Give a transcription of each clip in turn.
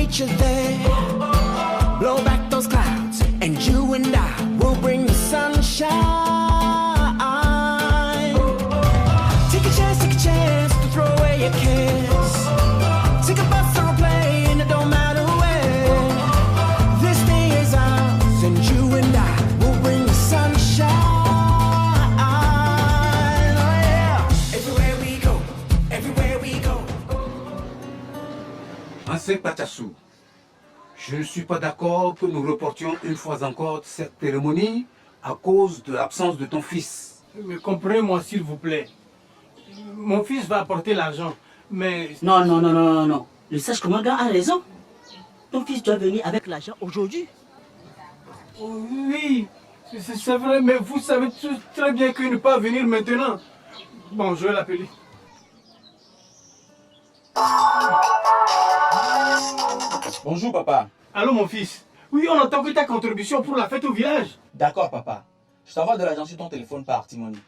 meet you there. Blow back those clouds, and you and I will bring the sunshine. Take a chance to throw away your cares. Take a bus or a plane, it don't matter where. This day is ours, and you and I will bring the sunshine. Oh yeah. Everywhere we go. Ancien Patassou, je ne suis pas d'accord que nous reportions une fois encore cette cérémonie à cause de l'absence de ton fils. Mais comprenez-moi s'il vous plaît. Mon fils va apporter l'argent, mais... Non. Le sage commandant a raison. Ton fils doit venir avec l'argent aujourd'hui. Oui, c'est vrai, mais vous savez très bien qu'il ne peut pas venir maintenant. Bon, je vais l'appeler. Bonjour papa. Allô mon fils. Oui, on attend que ta contribution pour la fête au village. D'accord papa. Je t'envoie de l'argent sur ton téléphone par Timoni.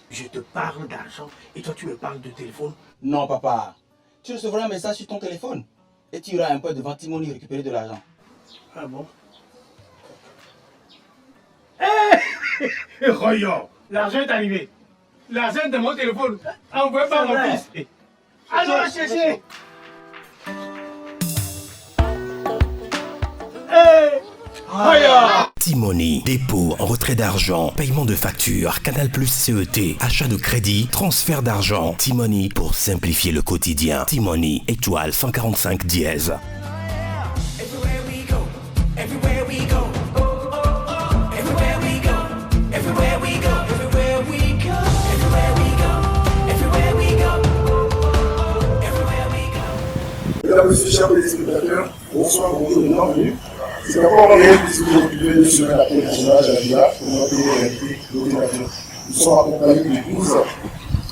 Je te parle d'argent et toi tu me parles de téléphone. Non papa. Tu recevras un message sur ton téléphone et tu iras un peu devant Timoni récupérer de l'argent. Ah bon? Hé Royo, l'argent est arrivé. L'argent est de mon téléphone. Envoyé par mon fils. Allons le chercher. Timoni, dépôt, retrait d'argent, paiement de factures, Canal Plus CET, achat de crédit, transfert d'argent. Timoni pour simplifier le quotidien. Timoni, étoile 145 dièse. Mesdames et messieurs, chers téléspectateurs, bonsoir, bonjour et bienvenue. C'est encore un réel plaisir de retrouver une semaine après le tournage à la villa pour notre réalité d'Oténation. Nous sommes accompagnés de 12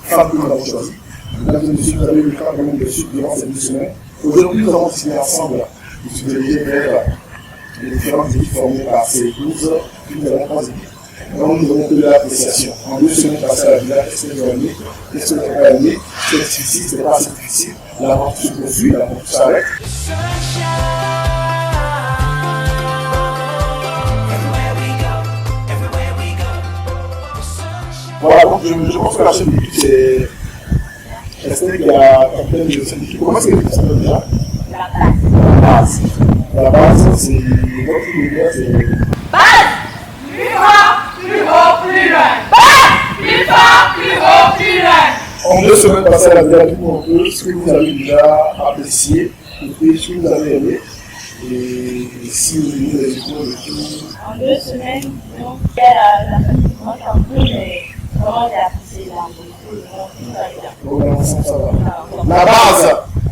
femmes que nous avons choisies. Mesdames et messieurs, vous avez eu le cas quand même de suite durant ces 2 semaines. Aujourd'hui, nous avons décidé ensemble de se diriger vers les différentes équipes formées par ces 12, puis nous avons 3 équipes. Donc nous avons que de l'appréciation. En 2 semaines passées à la villa, qu'est-ce que vous avez aimé? Qu'est-ce que vous n'avez pas aimé? C'est difficile, c'est pas assez difficile. L'aventure se poursuit, l'aventure s'arrête. Voilà, donc je pense que la chef d'équipe c'est Estelle qui est la capitaine de cette équipe. Comment est-ce que l'équipe s'appelle déjà? La base. La base, c'est notre univers, c'est... Base! Plus haut, plus loin. Base! Plus fort, plus haut, plus loin. En 2 semaines passées à la villa, dites-moi un peu ce que vous avez déjà apprécié, et ce que vous avez aimé, et si vous avez des échos de tout. En 2 semaines, donc, il y a la fête qui manque un peu, mais vraiment j'ai apprécié Donc, ça va. La base!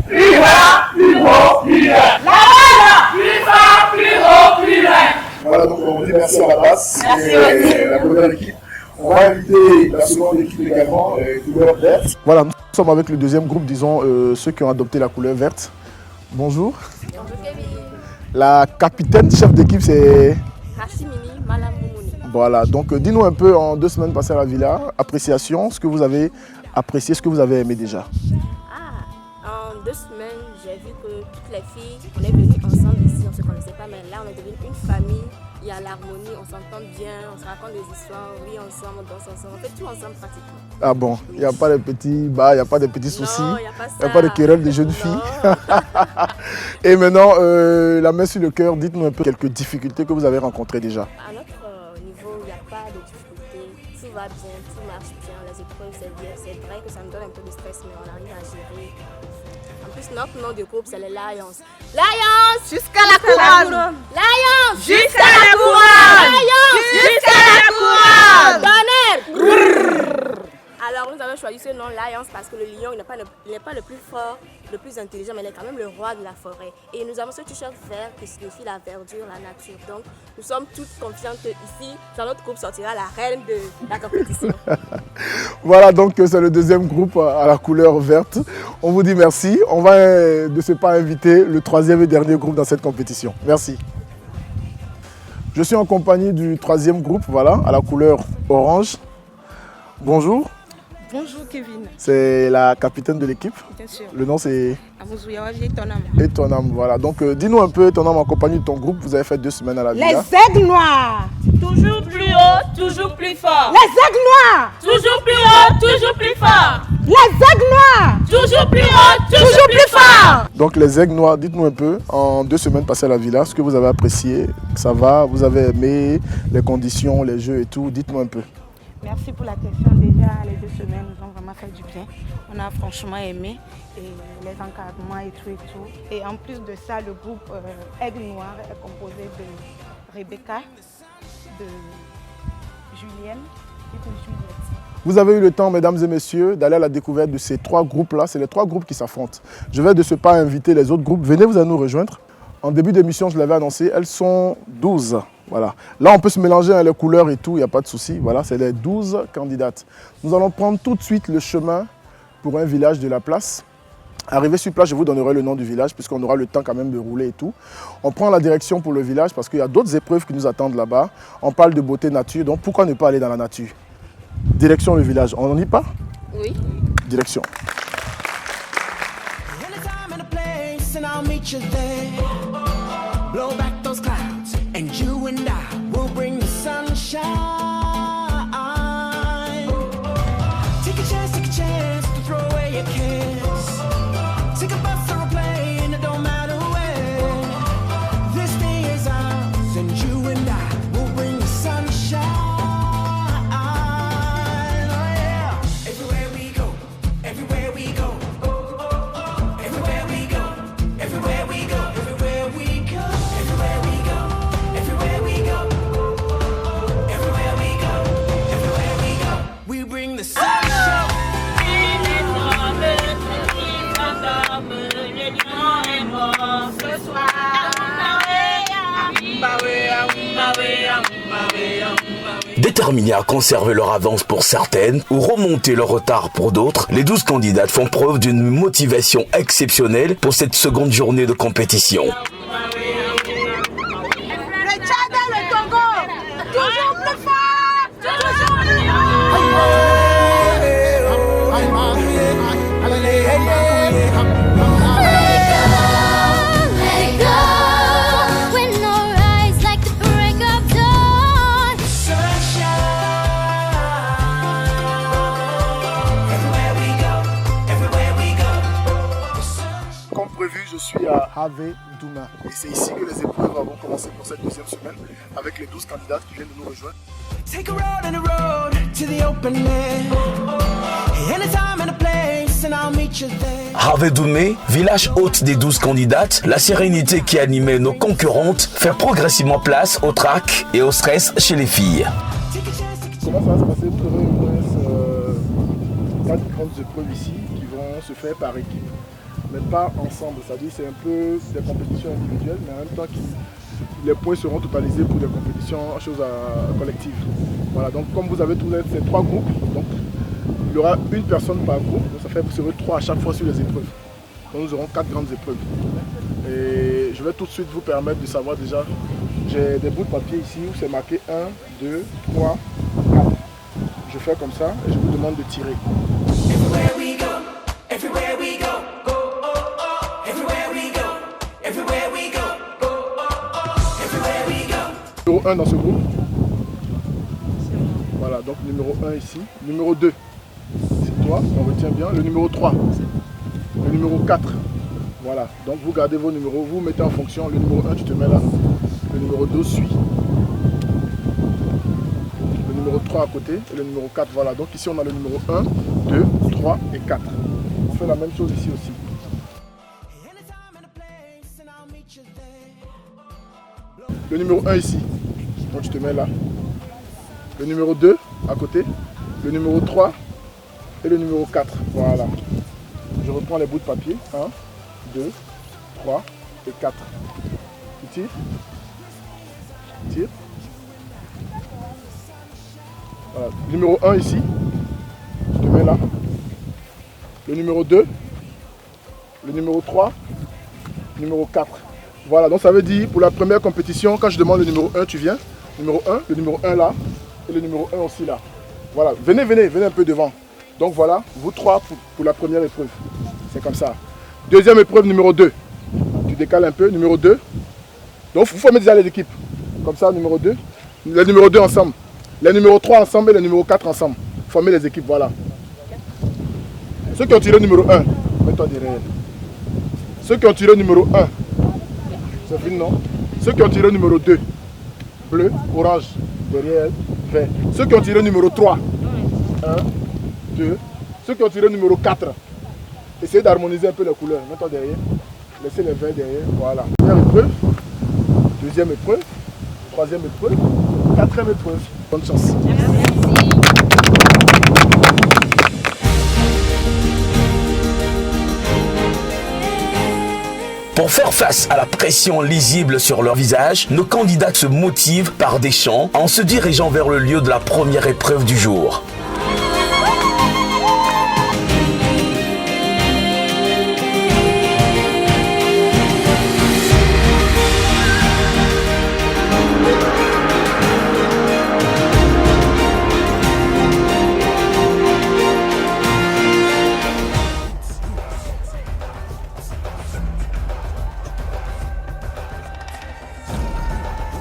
Plus bas, plus haut, plus loin. La base! Plus fort, plus haut, plus loin. Voilà, donc on dit merci à la base. Merci et la première équipe. On va inviter la seconde équipe également, couleur verte. Voilà, nous sommes avec le deuxième groupe, disons ceux qui ont adopté la couleur verte. Bonjour. Bonjour Kevin. La capitaine chef d'équipe c'est Hashimini Malam Moumouni. Voilà, donc dis-nous un peu en 2 semaines passées à la villa, appréciation, ce que vous avez apprécié, ce que vous avez aimé déjà. En 2 semaines, j'ai vu que toutes les filles, on est venues ensemble ici, on ne se connaissait pas, mais là on est devenu une famille. Il y a l'harmonie, on s'entend bien, on se raconte des histoires, on rit ensemble, on danse ensemble, on fait tout ensemble pratiquement. Ah bon, il n'y a pas de petits bas, il n'y a pas de petits soucis, il n'y a pas de querelles de jeunes filles. Et maintenant, la main sur le cœur, dites-nous un peu quelques difficultés que vous avez rencontrées déjà. À notre niveau, il n'y a pas de difficultés, tout va bien, tout marche bien, les épreuves c'est bien, c'est vrai que ça me donne un peu de stress, mais on arrive à gérer. En plus, notre nom de groupe c'est les Lions. Lions jusqu'à la couronne. Lions jusqu'à la couronne. Lions jusqu'à la couronne. Tonnerre. Alors nous avons choisi ce nom Lions parce que le lion il n'est pas le plus fort, le plus intelligent, mais il est quand même le roi de la forêt. Et nous avons ce t-shirt vert qui signifie la verdure, la nature. Donc nous sommes toutes confiantes que ici, dans notre groupe sortira la reine de la compétition. Voilà, donc c'est le deuxième groupe à la couleur verte. On vous dit merci. On va de ce pas inviter le 3e et dernier groupe dans cette compétition. Merci. Je suis en compagnie du 3e groupe, voilà, à la couleur orange. Bonjour. Bonjour Kevin. C'est la capitaine de l'équipe. Bien sûr. Le nom c'est Amouzouyawadi Etonam. Etonam, voilà. Donc dis-nous un peu, Etonam, en compagnie de ton groupe, vous avez fait 2 semaines à la villa. Les aigles noirs. Toujours plus haut, toujours plus fort. Les aigles noirs. Toujours plus haut, toujours plus fort. Les aigles noirs. Toujours plus haut, toujours plus fort. Donc les aigles noirs, dites-nous un peu, en 2 semaines passées à la villa, ce que vous avez apprécié, ça va, vous avez aimé les conditions, les jeux et tout, dites-nous un peu. Merci pour la question. Déjà, les 2 semaines nous ont vraiment fait du bien. On a franchement aimé et les encadrements et tout et tout. Et en plus de ça, le groupe Aigle Noir est composé de Rebecca, de Julienne et de Juliette. Vous avez eu le temps, mesdames et messieurs, d'aller à la découverte de ces 3 groupes-là. C'est les 3 groupes qui s'affrontent. Je vais de ce pas inviter les autres groupes. Venez vous à nous rejoindre. En début d'émission, je l'avais annoncé, elles sont 12. Voilà. Là, on peut se mélanger les couleurs et tout, il n'y a pas de souci. Voilà, c'est les 12 candidates. Nous allons prendre tout de suite le chemin pour un village de la place. Arrivé sur place, je vous donnerai le nom du village puisqu'on aura le temps quand même de rouler et tout. On prend la direction pour le village parce qu'il y a d'autres épreuves qui nous attendent là-bas. On parle de beauté nature, donc pourquoi ne pas aller dans la nature? Direction le village, on n'y pas? Oui. Direction. And I'll meet you there. Blow back those clouds, and you and I will bring the sunshine. Take a chance to throw away your cares. Take a bus or a plane, it don't matter where. This day is ours, and you and I will bring the sunshine. Oh yeah. Everywhere we go, everywhere we go. Everywhere we go, everywhere we go, everywhere we go, everywhere we go, everywhere we go, everywhere we go, everywhere we go, we bring the sunshine. Déterminés à conserver leur avance pour certaines ou remonter leur retard pour d'autres, les 12 candidates font preuve d'une motivation exceptionnelle pour cette seconde journée de compétition. Le Tchad et le Togo, toujours plus fort, toujours plus Je suis à Have Douma et c'est ici que les épreuves vont commencer pour cette 2e semaine avec les 12 candidates qui viennent de nous rejoindre. Take a road and a road to the open air. Anytime and a place and I'll meet you there. Have Doumé, village hôte des 12 candidates, la sérénité qui animait nos concurrentes fait progressivement place au trac et au stress chez les filles. Comment ça va se passer? Vous aurez au moins 4 grandes épreuves ici qui vont se faire par équipe, mais pas ensemble. C'est-à-dire c'est un peu des compétitions individuelles, mais en même temps les points seront totalisés pour des compétitions collectives. Voilà, donc comme vous avez tous ces 3 groupes, donc il y aura une personne par groupe, donc ça fait vous serez 3 à chaque fois sur les épreuves. Donc nous aurons 4 grandes épreuves. Et je vais tout de suite vous permettre de savoir déjà, j'ai des bouts de papier ici où c'est marqué 1, 2, 3, 4. Je fais comme ça et je vous demande de tirer. Everywhere we go, everywhere we go. Numéro 1 dans ce groupe. Voilà, donc numéro 1 ici. Numéro 2, c'est toi, on retient bien. Le numéro 3, le numéro 4. Voilà, donc vous gardez vos numéros, vous mettez en fonction. Le numéro 1, tu te mets là. Le numéro 2 suit. Le numéro 3 à côté et le numéro 4. Voilà, donc ici on a le numéro 1, 2, 3 et 4. On fait la même chose ici aussi. Le numéro 1 ici, donc tu te mets là. Le numéro 2 à côté, le numéro 3 et le numéro 4. Voilà. Je reprends les bouts de papier. 1, 2, 3 et 4. Tu tires. Tire. Voilà. Le numéro 1 ici, tu te mets là. Le numéro 2, le numéro 3, le numéro 4. Voilà, donc ça veut dire pour la première compétition, quand je demande le numéro 1, tu viens. Numéro 1, le numéro 1 là, et le numéro 1 aussi là. Voilà, venez un peu devant. Donc voilà, vous trois pour la première épreuve. C'est comme ça. Deuxième épreuve, numéro 2. Tu décales un peu, numéro 2. Donc vous formez déjà les équipes. Comme ça, numéro 2. Le numéro 2 ensemble. Les numéro 3 ensemble et le numéro 4 ensemble. Formez les équipes, voilà. Ceux qui ont tiré le numéro 1, mets-toi derrière. Ceux qui ont tiré le numéro 1, c'est fini, non? Ceux qui ont tiré le numéro 2, bleu, orange, derrière, vert. Ceux qui ont tiré le numéro 3, 1, 2. Ceux qui ont tiré le numéro 4, essayez d'harmoniser un peu les couleurs. Mets-toi derrière. Laissez les verts derrière, voilà. Première épreuve, deuxième épreuve, troisième épreuve, quatrième épreuve. Bonne chance. Pour faire face à la pression lisible sur leur visage, nos candidats se motivent par des chants en se dirigeant vers le lieu de la première épreuve du jour.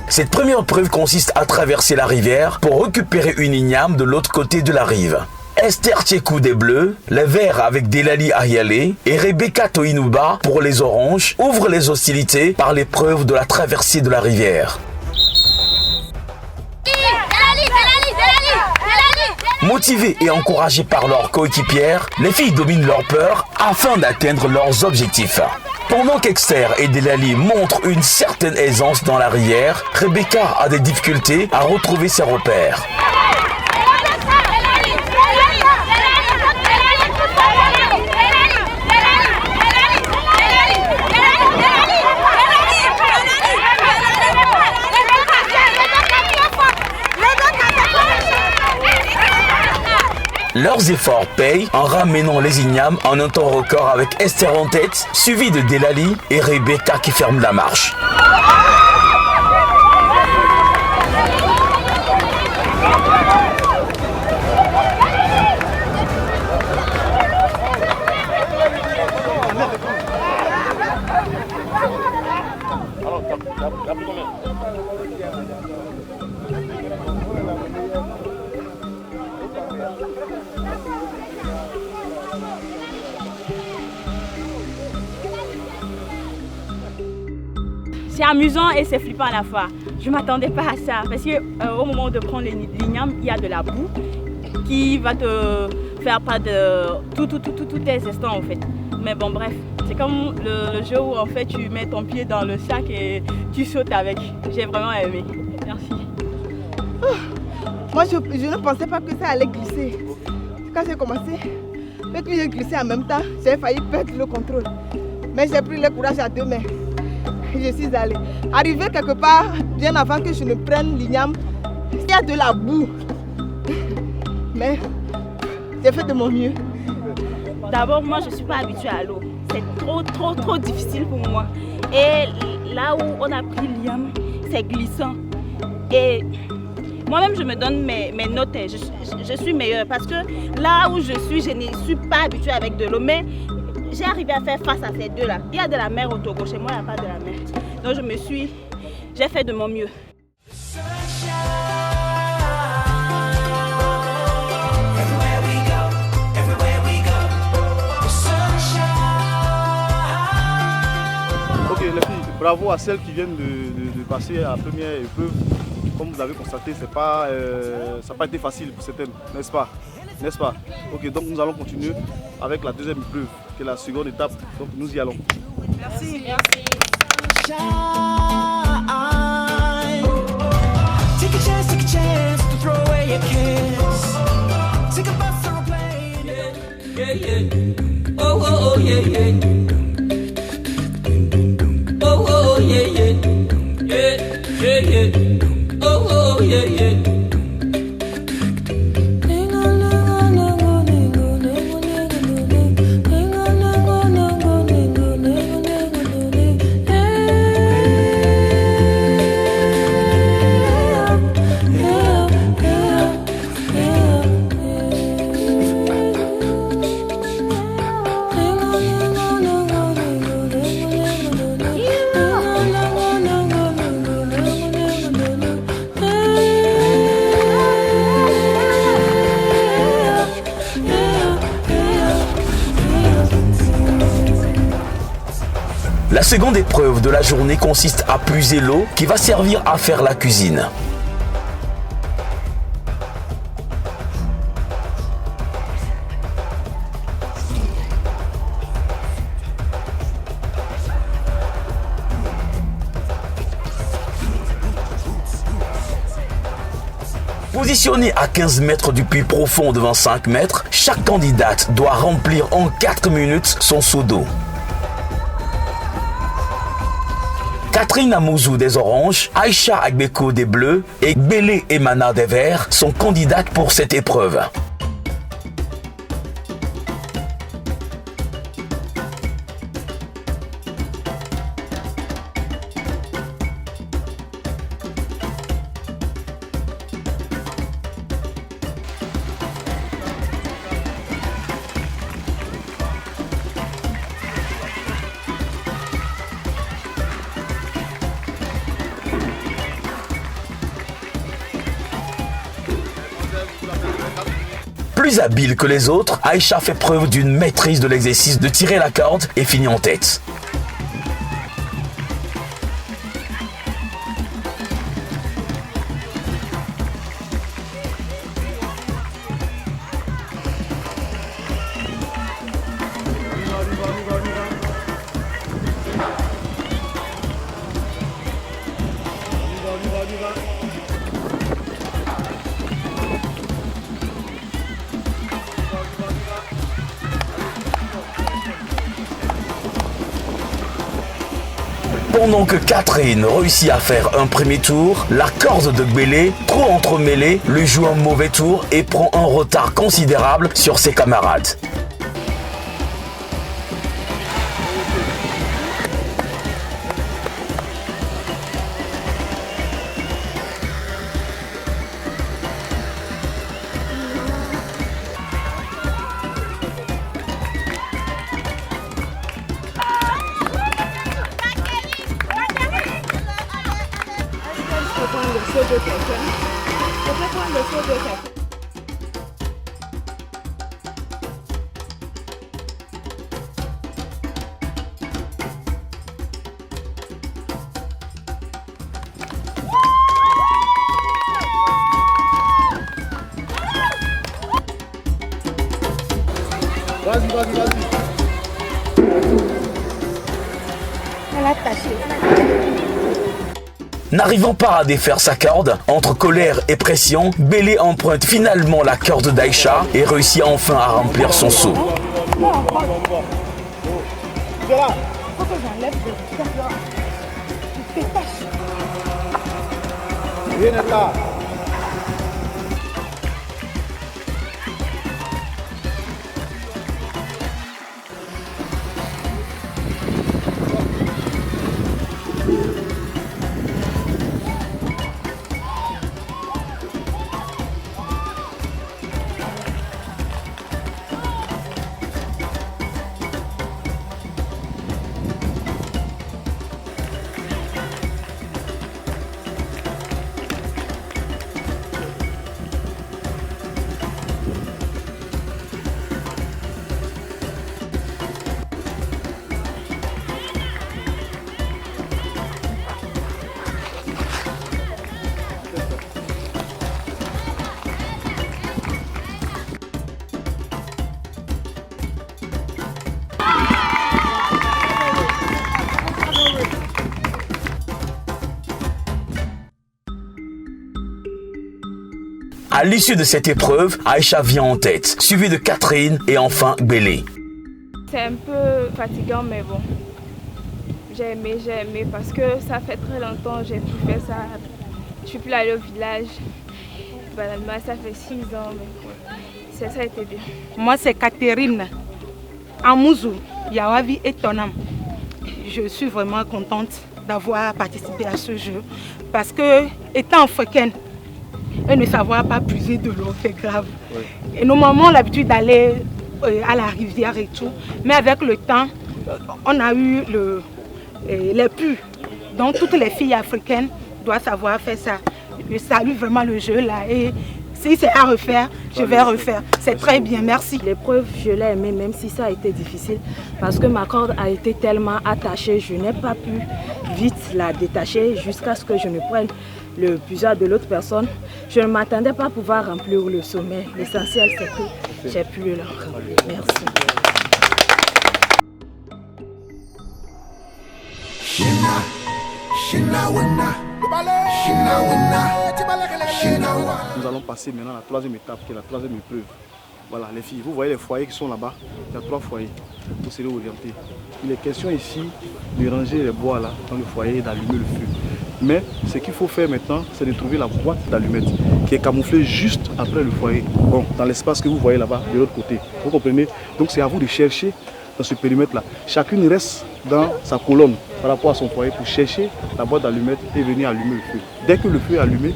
Cette première épreuve consiste à traverser la rivière pour récupérer une igname de l'autre côté de la rive. Esther Tchekou des Bleus, les Verts avec Delali Ayale et Rebecca Toinouba pour les Oranges ouvrent les hostilités par l'épreuve de la traversée de la rivière. Motivées et encouragées par leurs coéquipières, les filles dominent leur peur afin d'atteindre leurs objectifs. Pendant qu'Exter et Delali montrent une certaine aisance dans la rivière, Rebecca a des difficultés à retrouver ses repères. Leurs efforts payent en ramenant les ignames en un temps record avec Esther en tête, suivi de Delali et Rebecca qui ferment la marche. C'est amusant et c'est flippant à la fois. Je ne m'attendais pas à ça parce qu'au moment de prendre l'igname, il y a de la boue qui va te faire perdre tous tes instants en fait. Mais bon bref, c'est comme le jeu où en fait tu mets ton pied dans le sac et tu sautes avec. J'ai vraiment aimé. Merci. Moi je ne pensais pas que ça allait glisser. Quand j'ai commencé, dès que j'ai glissé en même temps, j'ai failli perdre le contrôle. Mais j'ai pris le courage à deux mains. Je suis allée. Arrivé quelque part, bien avant que je ne prenne l'igname, il y a de la boue. Mais j'ai fait de mon mieux. D'abord, moi, je ne suis pas habituée à l'eau. C'est trop difficile pour moi. Et là où on a pris l'igname, c'est glissant. Et moi-même, je me donne mes notes. Je suis meilleure parce que là où je ne suis pas habituée avec de l'eau. Mais j'ai arrivé à faire face à ces deux-là. Il y a de la mer au Togo, chez moi il n'y a pas de la mer. Donc j'ai fait de mon mieux. Ok les filles, bravo à celles qui viennent de passer à la première épreuve. Comme vous avez constaté, ça n'a pas été facile pour certaines, n'est-ce pas? N'est-ce pas? Ok, donc nous allons continuer avec la deuxième épreuve, qui est la seconde étape. Donc nous y allons. Merci. Take a chance to throw away your kiss. Take a bus or a plane. Yeah, yeah. Oh, oh, yeah, yeah. Oh, oh, yeah, yeah. Yeah, yeah, yeah. Oh, oh, yeah, yeah. La seconde épreuve de la journée consiste à puiser l'eau qui va servir à faire la cuisine. Positionnée à 15 mètres du puits profond devant 5 mètres, chaque candidate doit remplir en 4 minutes son seau d'eau. Catherine Amouzou des oranges, Aïcha Agbeko des bleus et Gbélé Emana des verts sont candidates pour cette épreuve. Plus habile que les autres, Aïcha fait preuve d'une maîtrise de l'exercice de tirer la corde et finit en tête. Pendant que Catherine réussit à faire un premier tour, la corde de Gbélé, trop entremêlée, lui joue un mauvais tour et prend un retard considérable sur ses camarades. Vas-y. Elle a taché. N'arrivant pas à défaire sa corde, entre colère et pression, Gbélé emprunte finalement la corde d'Aïcha et réussit enfin à remplir son seau. Faut que j'enlève des taches. Viens là. À l'issue de cette épreuve, Aïcha vient en tête, suivie de Catherine et enfin Gbélé. C'est un peu fatigant, mais bon. J'ai aimé parce que ça fait très longtemps que j'ai plus fait ça. Je suis plus allée au village. Banalement, ça fait 6 ans, mais ça a été bien. Moi, c'est Catherine Amouzou, Yawavi et Tonam. Je suis vraiment contente d'avoir participé à ce jeu parce que, étant africaine, et ne savoir pas puiser de l'eau, c'est grave. Oui. Et nos mamans ont l'habitude d'aller à la rivière et tout, mais avec le temps, on a eu les puits. Donc toutes les filles africaines doivent savoir faire ça. Je salue vraiment le jeu là et Si c'est à refaire, je vais refaire. C'est très bien, merci. L'épreuve, je l'ai aimée, même si ça a été difficile, parce que ma corde a été tellement attachée, je n'ai pas pu vite la détacher jusqu'à ce que je ne prenne le puisard de l'autre personne. Je ne m'attendais pas à pouvoir remplir le sommet. L'essentiel, c'est que j'ai pu le remplir. Merci. Nous allons passer maintenant à la troisième étape, qui est la troisième épreuve. Voilà, les filles, vous voyez les foyers qui sont là-bas. Il y a 3 foyers. Vous serez orientés. Il est question ici de ranger les bois là dans le foyer et d'allumer le feu. Mais ce qu'il faut faire maintenant, c'est de trouver la boîte d'allumettes qui est camouflée juste après le foyer. Bon, dans l'espace que vous voyez là-bas, de l'autre côté. Vous comprenez? Donc c'est à vous de chercher dans ce périmètre-là. Chacune reste dans sa colonne par rapport à son foyer pour chercher la boîte d'allumettes et venir allumer le feu. Dès que le feu est allumé,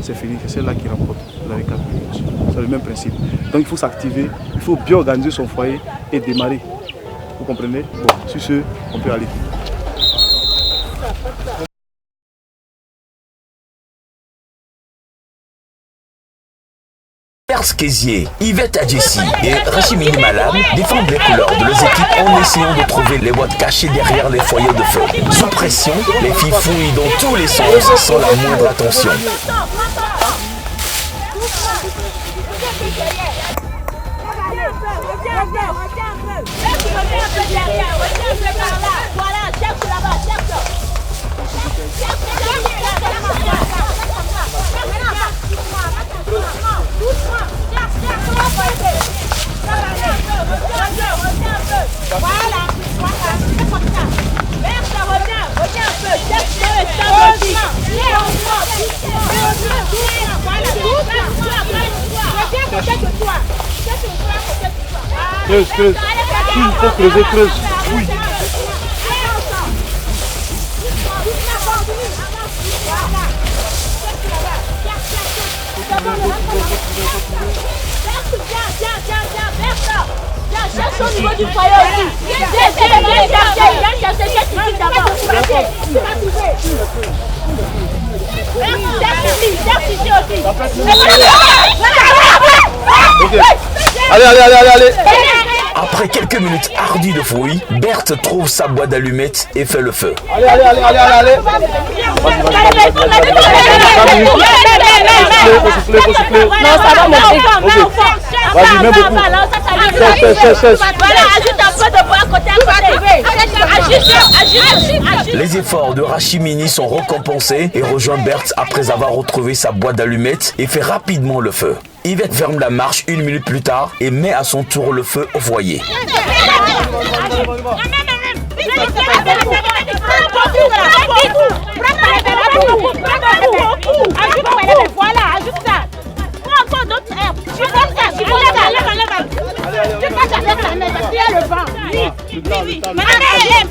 c'est fini, c'est celle-là qui remporte. Vous avez 4 minutes. C'est le même principe. Donc il faut s'activer, il faut bien organiser son foyer et démarrer. Vous comprenez? Bon, sur ce, on peut aller. Berthe Kézier, Yvette Adjessi et Rachimini Malam défendent les couleurs de leurs équipes en essayant de trouver les boîtes cachées derrière les foyers de feu. Sous pression, les filles fouillent dans tous les sens sans la moindre attention. Creuse, creuse. Il faut creuser, creuse. Oui. Cherche au niveau du foyer aussi. Viens chercher ici d'abord. Cherche ici aussi. Ok. Allez. Après quelques minutes ardues de fouilles, Berthe trouve sa boîte d'allumettes et fait le feu. Allez. Faut souffler. Non, ça va monter. Vas-y, mets beaucoup. Cesse. Voilà, ajoute un peu de bois à côté. Ajuste. Les efforts de Rachimini sont récompensés et rejoint Berthe après avoir retrouvé sa boîte d'allumettes et fait rapidement le feu. Yvette ferme la marche 1 minute plus tard et met à son tour le feu au foyer. Voilà, ajoute ça. Prends encore d'autres herbes. Tu vas faire, tu vas le vent. Oui.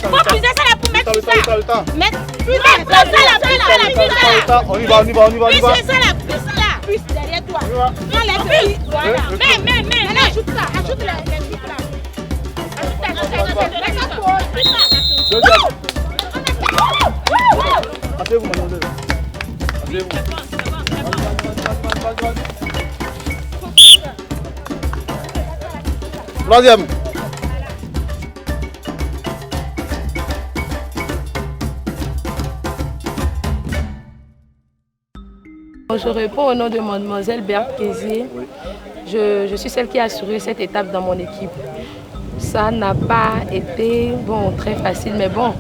Faut puiser ça là pour mettre tout ça. Mettre ça là. On y va. Puise ça là. Puise derrière toi. Prends les puces. Voilà. Mais. Ajoute ça. Ajoute les puces là. Asseyez-vous, mademoiselle. Asseyez-vous. Troisième. Je réponds au nom de mademoiselle Berthe Kézier. Je suis celle qui a assuré cette étape dans mon équipe. Ça n'a pas été très facile, mais bon,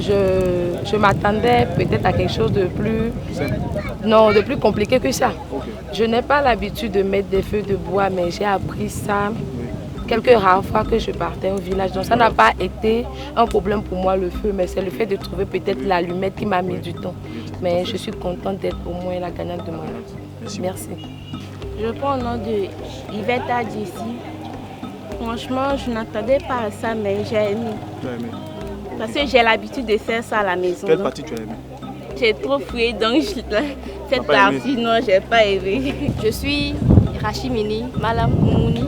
je m'attendais peut-être à quelque chose de plus, de plus compliqué que ça. Okay. Je n'ai pas l'habitude de mettre des feux de bois, mais j'ai appris ça quelques rares fois que je partais au village. Donc ça n'a pas été un problème pour moi le feu, mais c'est le fait de trouver peut-être l'allumette qui m'a mis du temps. Mais je suis contente d'être au moins la gagnante de mon équipe. Merci. Je prends le nom de Yvette Adjessi. Franchement, je n'attendais pas à ça, mais j'ai aimé. Tu as aimé? Parce que j'ai l'habitude de faire ça à la maison. Quelle partie tu as aimé? J'ai trop fouillé, donc cette partie, non, j'ai pas aimé. Je suis Rachimini Malam Mouni.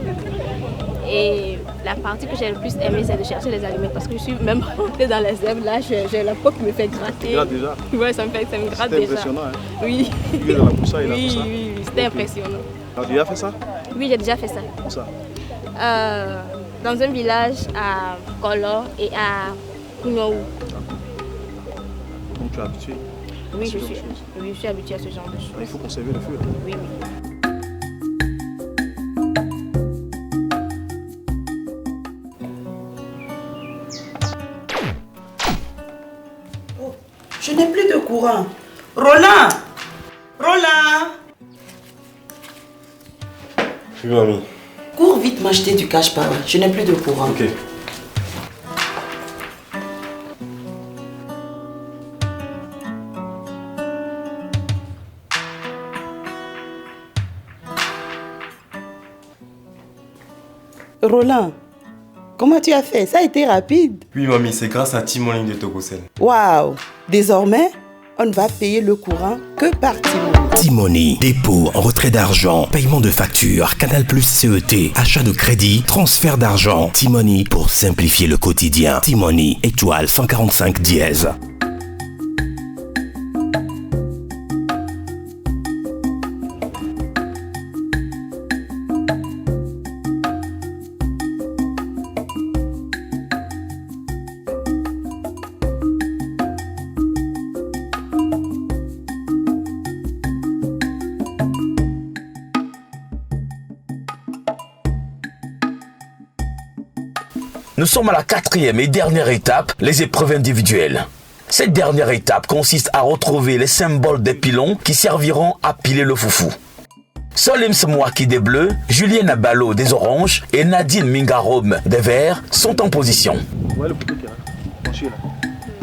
Et la partie que j'ai le plus aimée, c'est de chercher les allumettes parce que je suis même rentrée dans les herbes. Là, j'ai la peau qui me fait gratter. Tu grattes déjà? Ouais, ça me gratte déjà. C'était impressionnant, hein? Oui. Tu es dans la broussaille, oui, c'était impressionnant. Tu as déjà fait ça? Oui, j'ai déjà fait ça. Où ça? Dans un village à Kolo et à Kounyaou. Donc tu es habitué? Oui, je suis habituée à ce genre de choses. Il faut conserver le feu. Oui, oui. Je n'ai plus de courant. Roland! Roland! Oui, mamie. Cours vite m'acheter du cash power. Je n'ai plus de courant. Ok. Roland, comment tu as fait? Ça a été rapide. Oui, mamie, c'est grâce à Timon de Togocel. Waouh! Désormais, on ne va payer le courant que par Timoni. Timoni, dépôt, retrait d'argent, paiement de factures, Canal Plus CET, achat de crédit, transfert d'argent. Timoni pour simplifier le quotidien. Timoni, étoile 145 dièse. Nous sommes à la 4e et dernière étape, les épreuves individuelles. Cette dernière étape consiste à retrouver les symboles des pilons qui serviront à piler le foufou. Solim Semouaki des bleus, Julien Abalo des oranges et Nadine Mingarom des verts sont en position. Vous voyez le poteau qui est penché là?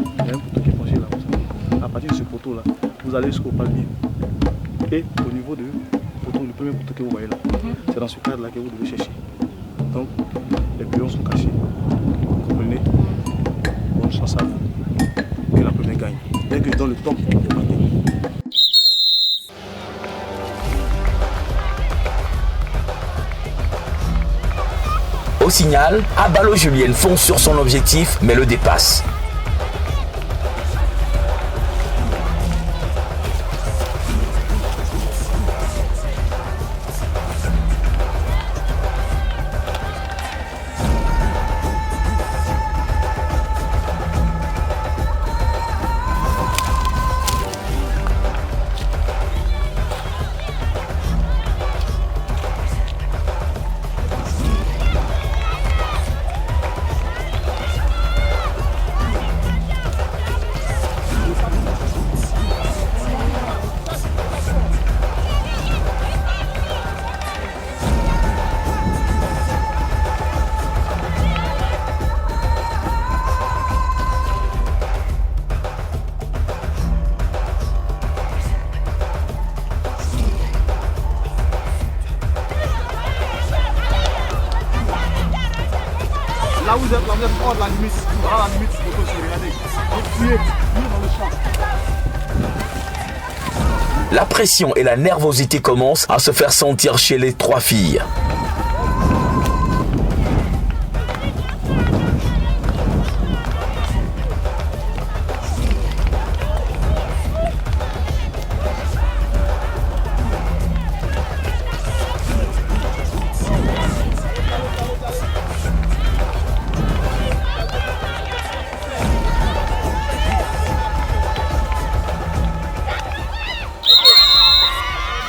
Il y a un poteau qui est penché là. Comme ça. À partir de ce poteau là, vous allez jusqu'au palmier. Et au niveau du poteau, le premier poteau que vous voyez là, c'est dans ce cadre là que vous devez chercher. Donc, les pilons sont cachés. Vous comprenez? Bonne chance à vous. Que la première gagne. Dès que je donne le top, vous partez. Au signal, Abalo Julien fonce sur son objectif mais le dépasse. Là où vous êtes hors de la limite. Voilà la limite du poteau, regardez. Vous tuez dans le champ. La pression et la nervosité commencent à se faire sentir chez les trois filles.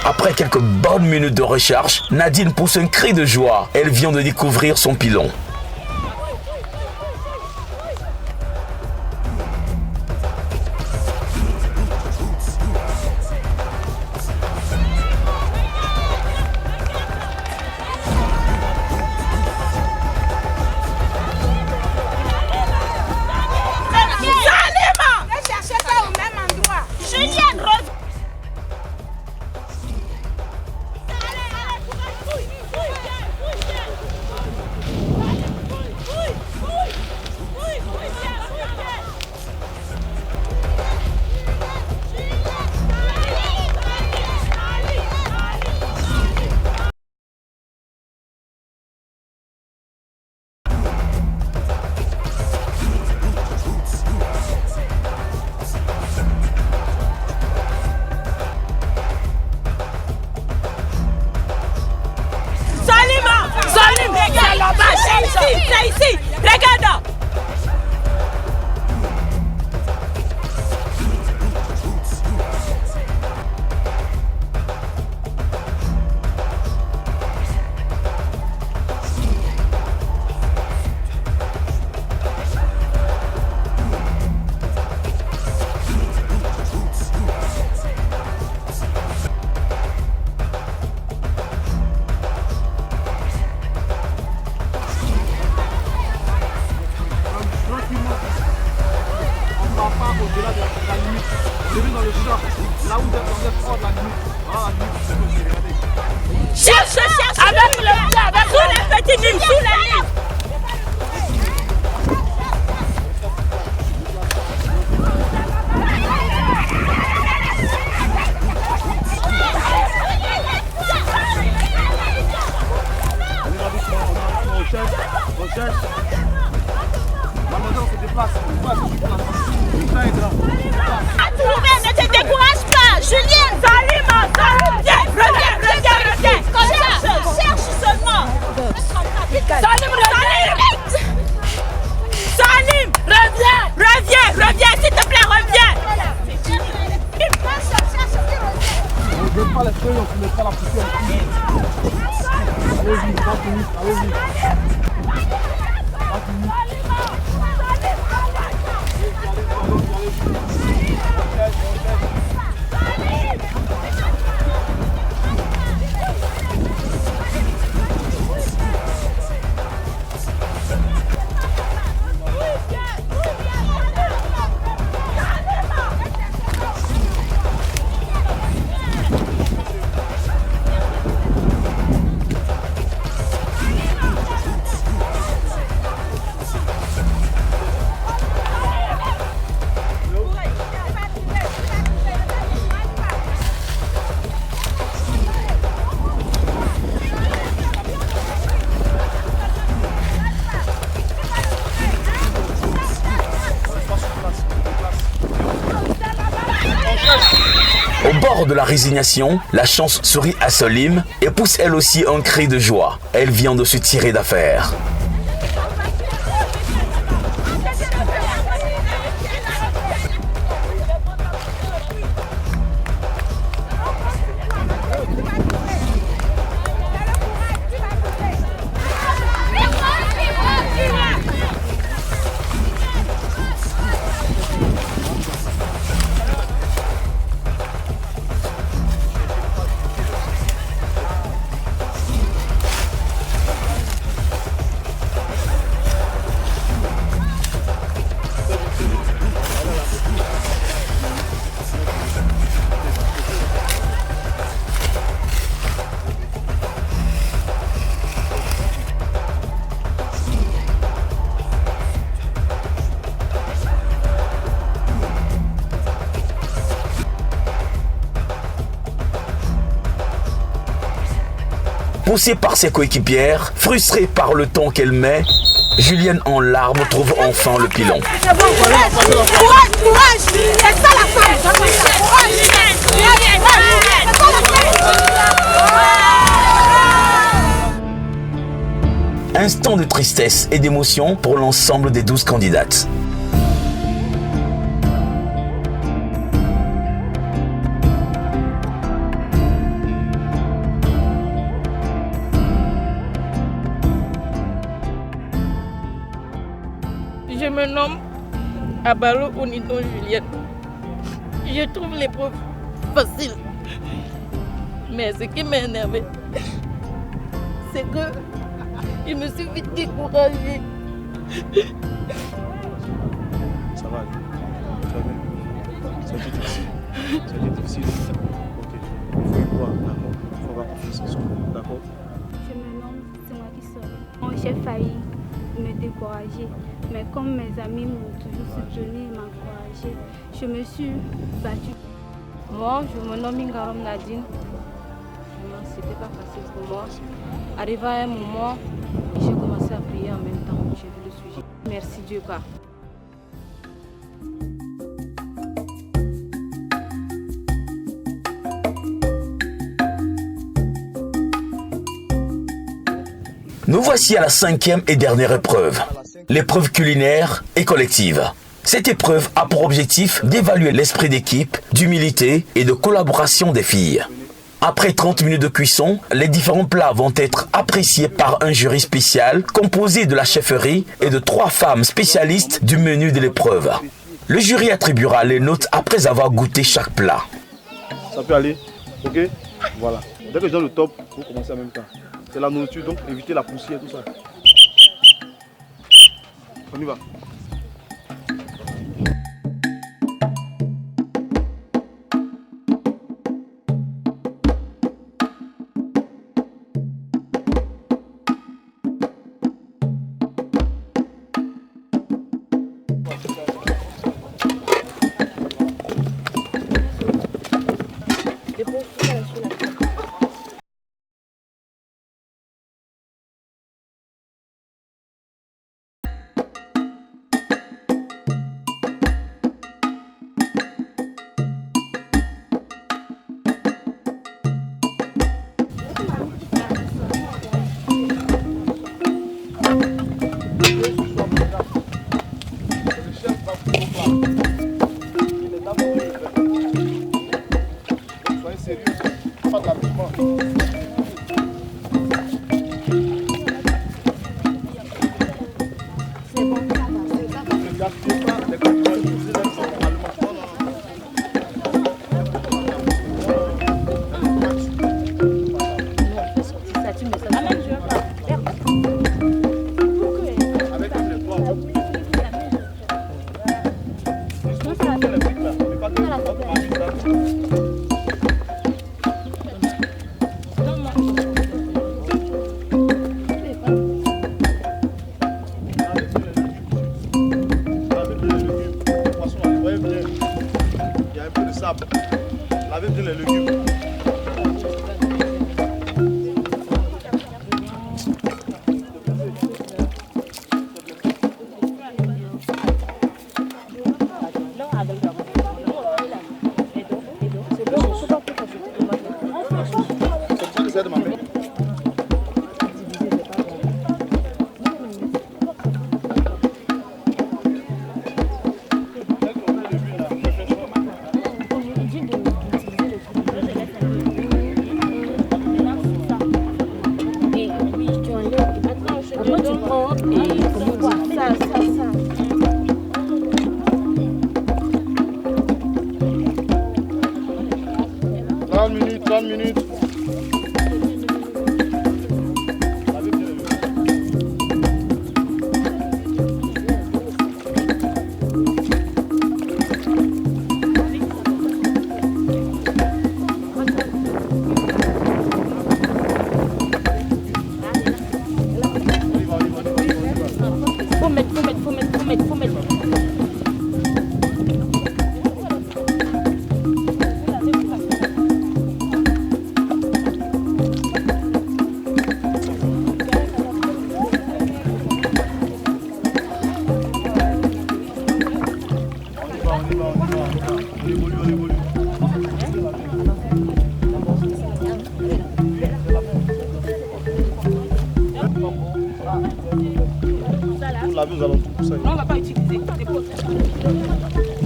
Après quelques bonnes minutes de recherche, Nadine pousse un cri de joie. Elle vient de découvrir son pilon. Dans le chat, là où vous êtes hors de la limite. Ah, la limite, regardez. Cherche avec le pied, sous les petits lignes, sous les lignes. On cherche. Mademoiselle, on se déplace. Ne te décourage pas, Julien. Salim, reviens. Cherche seulement. Salim, reviens, s'il te plaît, reviens. On ne veut pas les feuilles, on ne met pas la poussière. Allez-y, 30 minutes, allez-y. Au bord de la résignation, la chance sourit à Salim et pousse elle aussi un cri de joie. Elle vient de se tirer d'affaire. Poussée par ses coéquipières, frustrée par le temps qu'elle met, Julienne en larmes trouve enfin le pilon. Courage, c'est ça la femme. Instant de tristesse et d'émotion pour l'ensemble des 12 candidates. Je me nomme Abalo Oniton Juliette. Je trouve l'épreuve facile. Mais ce qui m'a énervé, c'est que je me suis vite découragée. Ça va aller. C'est difficile. C'est difficile. Ok. Il faut y croire, d'accord. Il faut avoir confiance en soi, d'accord. Je me nomme Simaki Sori. J'ai failli me décourager, mais comme mes amis m'ont toujours soutenu et m'encouragé, je me suis battue. Moi, je me nomme Ingarom Nadine. C'était pas facile pour moi. Arrivé à un moment, j'ai commencé à prier en même temps. J'ai vu le sujet. Merci Dieu, quoi. Nous voici à la 5e et dernière épreuve, l'épreuve culinaire et collective. Cette épreuve a pour objectif d'évaluer l'esprit d'équipe, d'humilité et de collaboration des filles. Après 30 minutes de cuisson, les différents plats vont être appréciés par un jury spécial composé de la chefferie et de 3 femmes spécialistes du menu de l'épreuve. Le jury attribuera les notes après avoir goûté chaque plat. Ça peut aller, ok? Voilà. Dès que je donne le top, vous commencez en même temps. C'est la nourriture, donc évitez la poussière, tout ça. On y va. Lavez bien les légumes.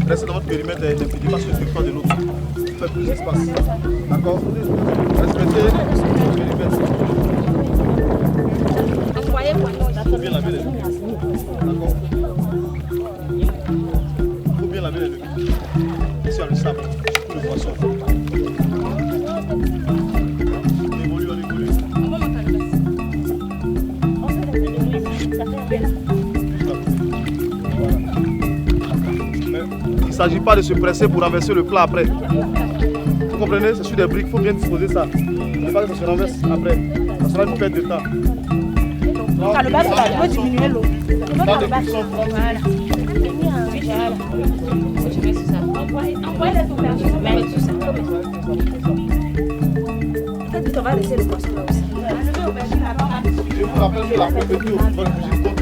Restez dans votre périmètre et n'impliquez pas sur le territoire de l'autre. Faites plus d'espace. D'accord? Respectez votre périmètre. Il faut bien laver les légumes. D'accord? Il faut bien laver les légumes. Ici, il y a le sable, le poisson. On évolue. Il ne s'agit pas de se presser pour renverser le plat après. Vous comprenez? C'est sur des briques, il faut bien disposer ça. Il ne faut pas que ça se renverse après. Ça sera une perte de temps. Le bas, il faut diminuer l'eau. Dans des cuissons, voilà. Je mets sous ça. Envoie les aubergines. Mets sous ça. Peut-être qu'on va laisser le poisson là aussi. Enlevez l'aubergine là-bas. Je vous rappelle que la propriété au niveau de cuisine compte.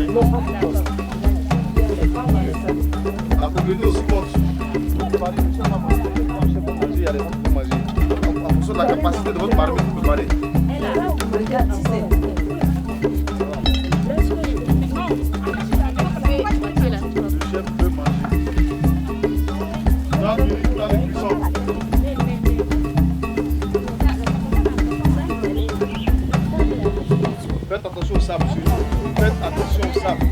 La propriété aussi compte. Il y a des gens qui manger. En fonction de la capacité de votre marmite, vous préparez. Regarde, si c'est. Faites attention au sable, faites attention au sable.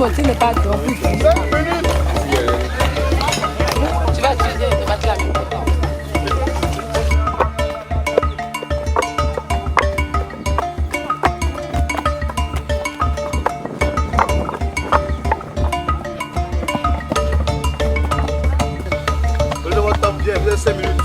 continue pas de dormir. Tu vas utiliser les tomates là. Prenez votre temps bien, vous avez 5 minutes.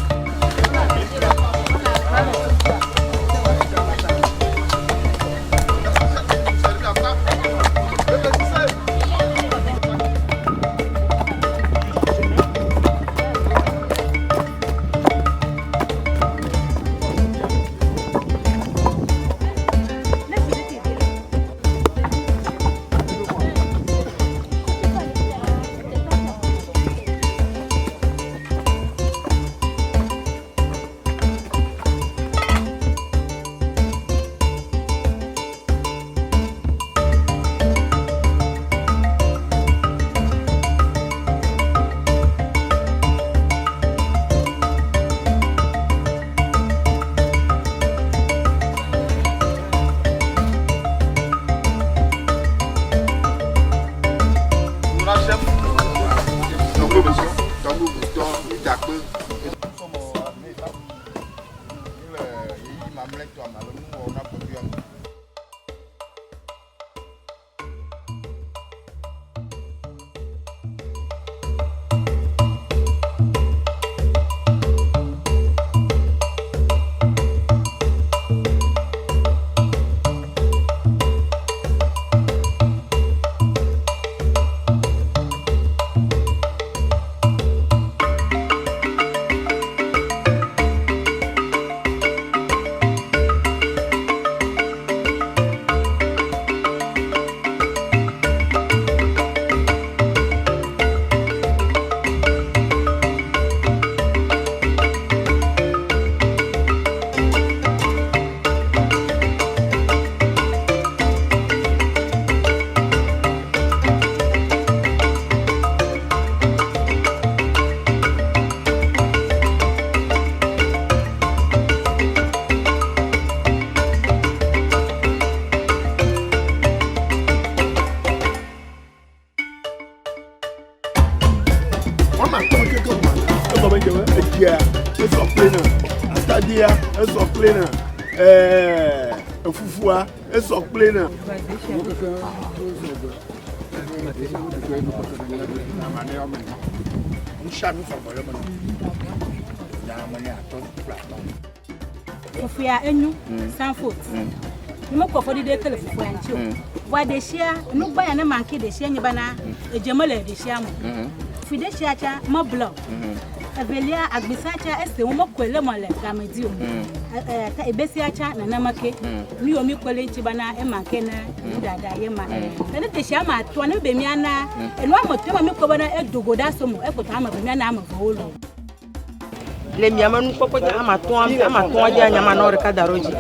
Fufua, elles sont pleines. Fufua enu sans faute. Nous avons fait des téléphones. Voilà des chiens, nous avons manqué des chiens, nous avons jamolé des chiens. Fidé chiacha, mon blanc. Avelia agbisacha este wo mokwele mole gamedio ka ebesiacha na namake ni omi kwele chibana e make na dada yema na te sha ma to na be mi ana eno amoto ma mi kobana e dogoda so mo e kota ma be mi ana ma volo le mi amanu koko ama to ja nyama no reka daroji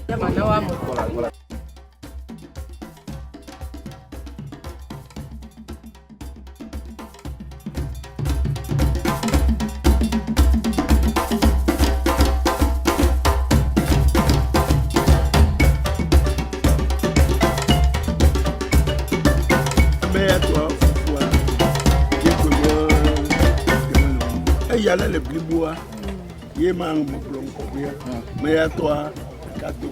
nyama na wa mo il y a là les plus bois, il y a un peu mais il y a toi, cadeau.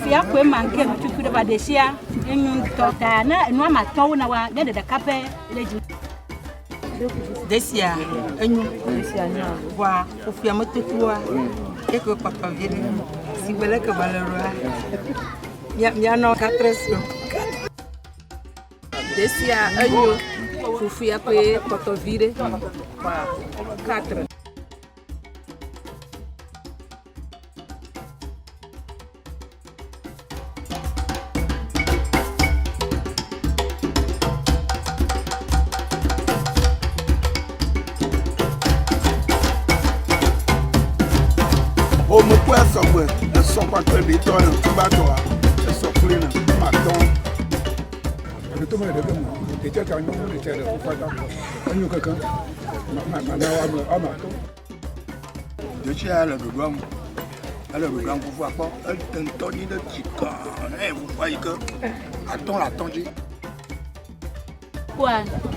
Fia kwe manke tukure badeshia enyu tota na enwa matawu na wa dede da kape leji desia enyu desia nya wa ofia mototua eko papa vile si wele ke baloroa ya no 4 desia enyu fufia kwe potovire wa 4 Elles sont pas très béton, tu vas toi. Elles sont pleines, maton. Quoi?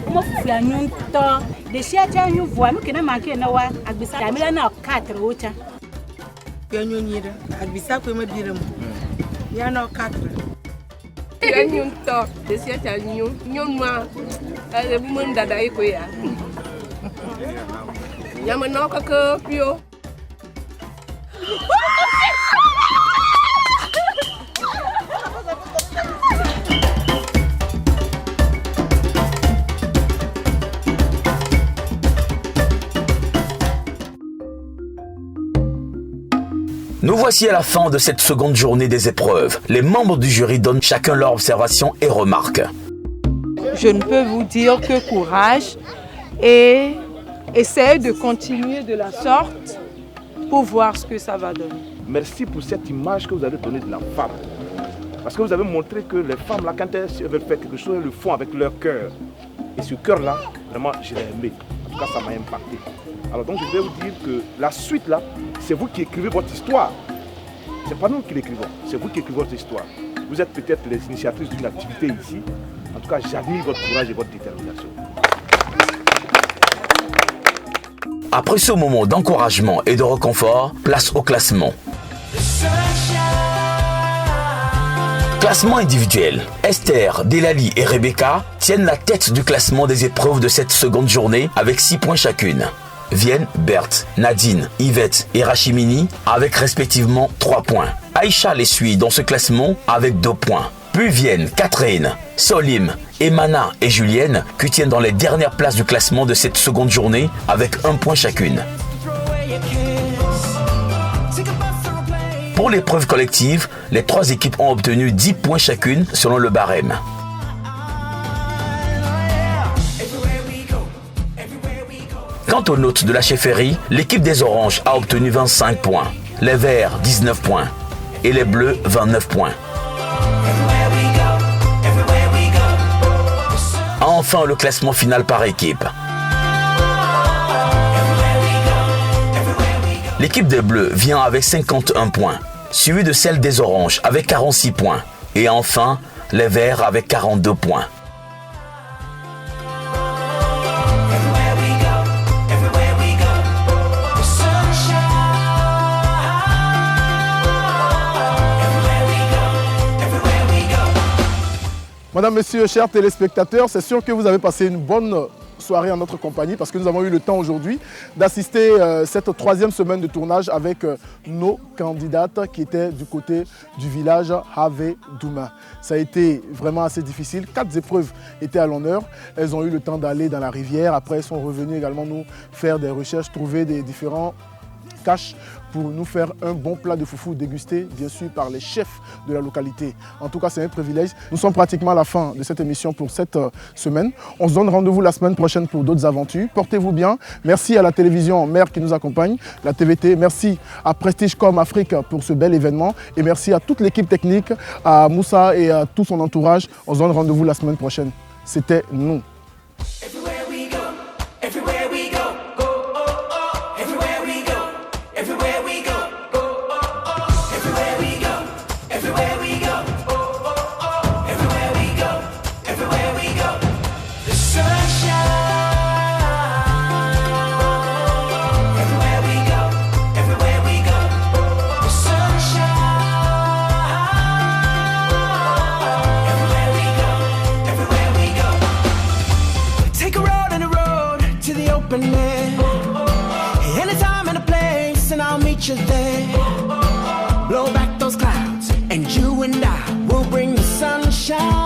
Moi, je suis un temps. Des chiens, nous voient, nous qui n'avons manqué, nous avons agbisa. La mille n'a 4 autres. Nous avons agbisa pour me dire. Il y en a 4. Il y a un temps. Des chiens, nous avons un monde d'adaï. Il y a un nom que plus haut. Nous voici à la fin de cette seconde journée des épreuves. Les membres du jury donnent chacun leur observation et remarques. Je ne peux vous dire que courage et essayez de continuer de la sorte pour voir ce que ça va donner. Merci pour cette image que vous avez donnée de la femme. Parce que vous avez montré que les femmes, là, quand elles veulent faire quelque chose, elles le font avec leur cœur. Et ce cœur-là, vraiment, je l'ai aimé. En tout cas, ça m'a impacté. Alors donc, je voudrais vous dire que la suite, là, c'est vous qui écrivez votre histoire. Ce n'est pas nous qui l'écrivons, c'est vous qui écrivez votre histoire. Vous êtes peut-être les initiatrices d'une activité ici. En tout cas, j'admire votre courage et votre détermination. Après ce moment d'encouragement et de réconfort, place au classement. Classement individuel. Esther, Delali et Rebecca tiennent la tête du classement des épreuves de cette seconde journée avec 6 points chacune. Viennent Berthe, Nadine, Yvette et Rachimini avec respectivement 3 points. Aïcha les suit dans ce classement avec 2 points. Puis viennent Catherine, Solim, Emana et Julienne qui tiennent dans les dernières places du classement de cette seconde journée avec 1 point chacune. Pour l'épreuve collective, les 3 équipes ont obtenu 10 points chacune selon le barème. Quant aux notes de la chefferie, l'équipe des Oranges a obtenu 25 points, les Verts 19 points et les Bleus 29 points. Enfin, le classement final par équipe. L'équipe des Bleus vient avec 51 points, suivi de celle des Oranges avec 46 points et enfin les Verts avec 42 points. Madame, Monsieur, chers téléspectateurs, c'est sûr que vous avez passé une bonne soirée en notre compagnie parce que nous avons eu le temps aujourd'hui d'assister cette 3e semaine de tournage avec nos candidates qui étaient du côté du village Have Douma. Ça a été vraiment assez difficile. 4 épreuves étaient à l'honneur. Elles ont eu le temps d'aller dans la rivière. Après, elles sont revenues également nous faire des recherches, trouver des différents caches pour nous faire un bon plat de foufou dégusté bien sûr par les chefs de la localité. En tout cas, c'est un privilège. Nous sommes pratiquement à la fin de cette émission pour cette semaine. On se donne rendez-vous la semaine prochaine pour d'autres aventures. Portez-vous bien. Merci à la télévision mère qui nous accompagne, la TVT. Merci à Prestige.com Afrique pour ce bel événement. Et merci à toute l'équipe technique, à Moussa et à tout son entourage. On se donne rendez-vous la semaine prochaine. C'était nous. Anytime and a place, and I'll meet you there. Blow back those clouds, and you and I will bring the sunshine.